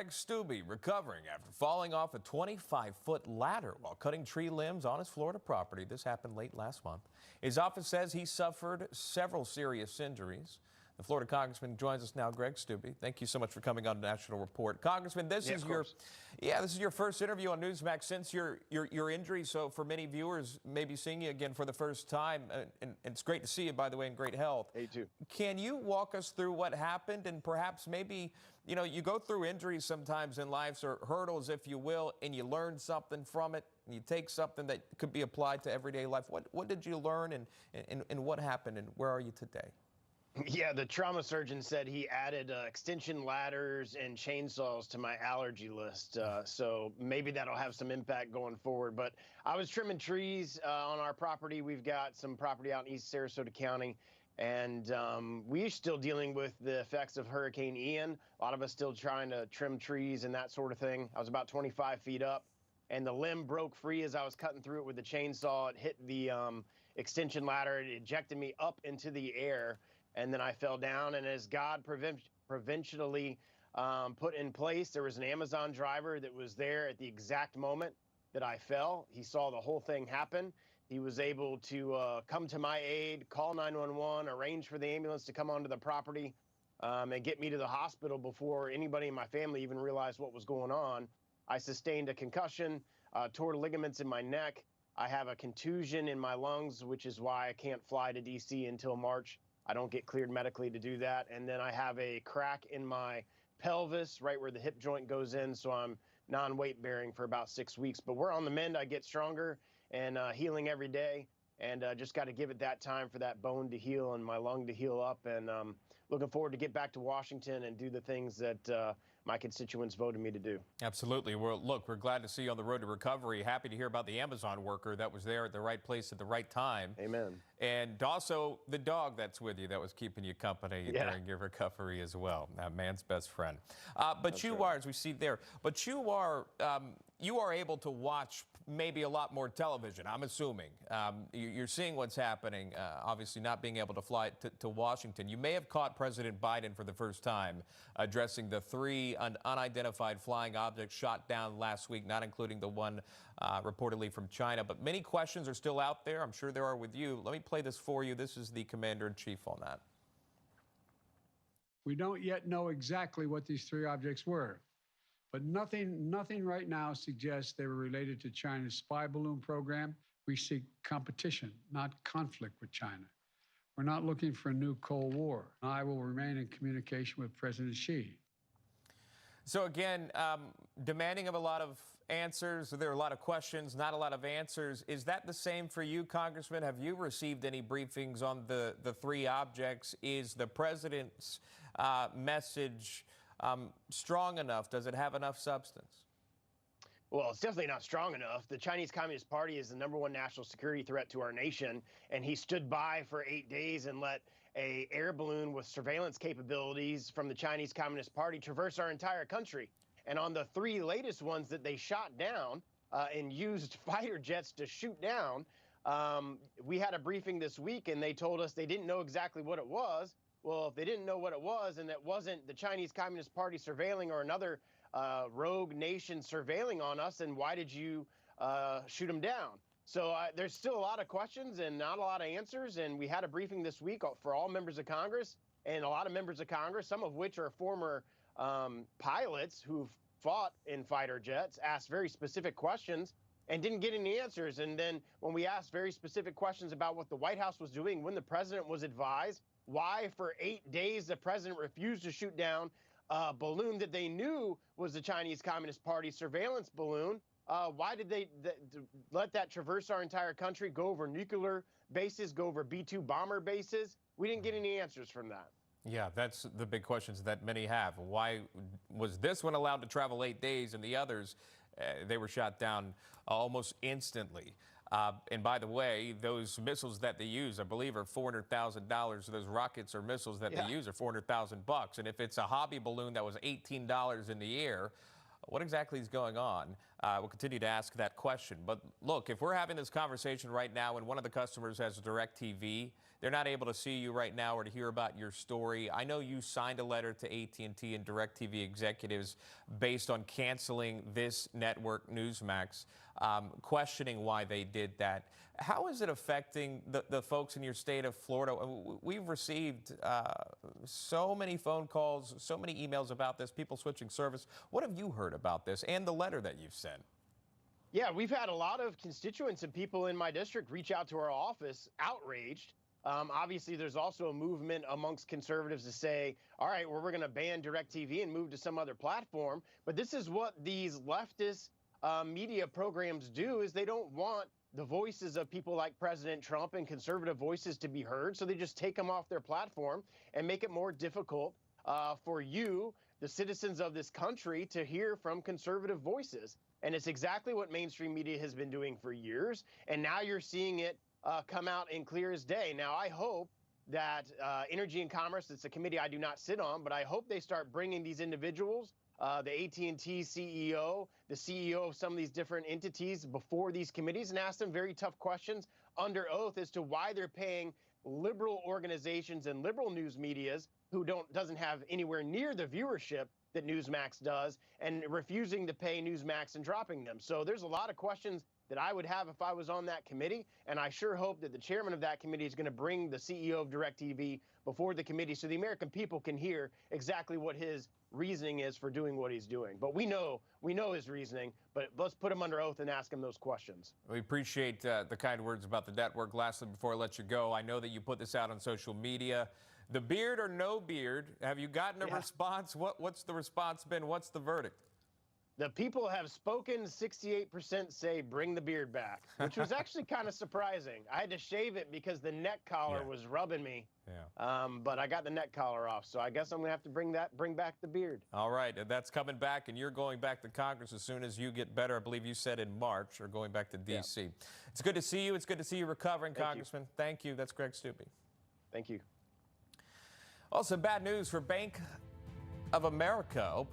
Greg Stubbe recovering after falling off a 25-foot ladder while cutting tree limbs on his Florida property. This happened late last month. His office says he suffered several serious injuries. The Florida congressman joins us now. Greg Stubbe, thank you so much for coming on National Report. Congressman, this is your first interview on Newsmax since your injury. So for many viewers, maybe seeing you again for the first time, and it's great to see you, by the way, in great health. Hey, too. Can you walk us through what happened, and perhaps maybe, you know, you go through injuries sometimes in life, or hurdles, if you will, and you learn something from it, and you take something that could be applied to everyday life. What did you learn, and what happened, and where are you today? Yeah, the trauma surgeon said he added extension ladders and chainsaws to my allergy list. So maybe that'll have some impact going forward. But I was trimming trees on our property. We've got some property out in East Sarasota County. And we're still dealing with the effects of Hurricane Ian. A lot of us still trying to trim trees and that sort of thing. I was about 25 feet up, and the limb broke free as I was cutting through it with the chainsaw. It hit the extension ladder. It ejected me up into the air. And then I fell down, and as God providentially put in place, there was an Amazon driver that was there at the exact moment that I fell. He saw the whole thing happen. He was able to come to my aid, call 911, arrange for the ambulance to come onto the property and get me to the hospital before anybody in my family even realized what was going on. I sustained a concussion, tore ligaments in my neck. I have a contusion in my lungs, which is why I can't fly to D.C. until March. I don't get cleared medically to do that. And then I have a crack in my pelvis, right where the hip joint goes in, so I'm non-weight bearing for about 6 weeks. But we're on the mend. I get stronger and healing every day, and just got to give it that time for that bone to heal and my lung to heal up. And looking forward to get back to Washington and do the things that my constituents voted me to do. Absolutely. Well, look, we're glad to see you on the road to recovery. Happy to hear about the Amazon worker that was there at the right place at the right time. Amen. And also the dog that's with you that was keeping you company during your recovery as well. Man's best friend. But you are, as we see there, but you are able to watch maybe a lot more television, I'm assuming. You're seeing what's happening, obviously not being able to fly to Washington. You may have caught President Biden for the first time addressing the 3 unidentified flying objects shot down last week, not including the one reportedly from China. But many questions are still out there. I'm sure there are with you. Let me play this for you. This is the commander-in-chief on that. We don't yet know exactly what these 3 objects were, but nothing right now suggests they were related to China's spy balloon program. We seek competition, not conflict with China. We're not looking for a new Cold War. I will remain in communication with President Xi. So again, demanding of a lot of answers. There are a lot of questions, not a lot of answers. Is that the same for you, Congressman? Have you received any briefings on the 3 objects? Is the president's message strong enough? Does it have enough substance? Well, it's definitely not strong enough. The Chinese Communist Party is the #1 national security threat to our nation, and he stood by for 8 days and let an air balloon with surveillance capabilities from the Chinese Communist Party traverse our entire country. And on the 3 latest ones that they shot down and used fighter jets to shoot down, we had a briefing this week, and they told us they didn't know exactly what it was. Well, if they didn't know what it was, and it wasn't the Chinese Communist Party surveilling or another rogue nation surveilling on us, and why did you shoot them down? So there's still a lot of questions and not a lot of answers. And we had a briefing this week for all members of Congress, and a lot of members of Congress, some of which are former pilots who've fought in fighter jets, asked very specific questions and didn't get any answers. And then when we asked very specific questions about what the White House was doing when the president was advised, why for 8 days the president refused to shoot down a balloon that they knew was the Chinese Communist Party surveillance balloon. Why did they let that traverse our entire country, go over nuclear bases, go over B-2 bomber bases? We didn't get any answers from that. Yeah, that's the big questions that many have. Why was this one allowed to travel 8 days and the others, they were shot down almost instantly? And by the way, those missiles that they use, I believe, are $400,000. Those rockets or missiles that they use are $400,000. And if it's a hobby balloon that was $18 in the air, what exactly is going on? We'll continue to ask that question. But look, if we're having this conversation right now and one of the customers has DirecTV, they're not able to see you right now or to hear about your story. I know you signed a letter to AT&T and DirecTV executives based on canceling this network, Newsmax, questioning why they did that. How is it affecting the folks in your state of Florida? We've received so many phone calls, so many emails about this, people switching service. What have you heard about this and the letter that you've sent? Yeah, we've had a lot of constituents and people in my district reach out to our office outraged. Obviously, there's also a movement amongst conservatives to say, all right, well, we're going to ban DirecTV and move to some other platform. But this is what these leftist media programs do, is they don't want the voices of people like President Trump and conservative voices to be heard. So they just take them off their platform and make it more difficult for you, the citizens of this country, to hear from conservative voices. And it's exactly what mainstream media has been doing for years. And now you're seeing it come out in clear as day. Now, I hope that Energy and Commerce, it's a committee I do not sit on, but I hope they start bringing these individuals, the AT&T CEO, the CEO of some of these different entities, before these committees and ask them very tough questions under oath as to why they're paying liberal organizations and liberal news medias who doesn't have anywhere near the viewership that Newsmax does, and refusing to pay Newsmax and dropping them. So there's a lot of questions that I would have if I was on that committee, and I sure hope that the chairman of that committee is going to bring the CEO of DirecTV before the committee so the American people can hear exactly what his reasoning is for doing what he's doing. But we know his reasoning, but let's put him under oath and ask him those questions. We appreciate the kind words about the network. Lastly, before I let you go, I know that you put this out on social media. The beard or no beard, have you gotten a response? What's the response been? What's the verdict? The people have spoken. 68% say bring the beard back, which was actually kind of surprising. I had to shave it because the neck collar was rubbing me. But I got the neck collar off, so I guess I'm gonna have to bring back the beard. All right, that's coming back, and you're going back to Congress as soon as you get better. I believe you said in March, or going back to D.C. It's good to see you. It's good to see you recovering, Congressman. Thank you. That's Greg Stubbe. Thank you. Also, bad news for Bank of America opening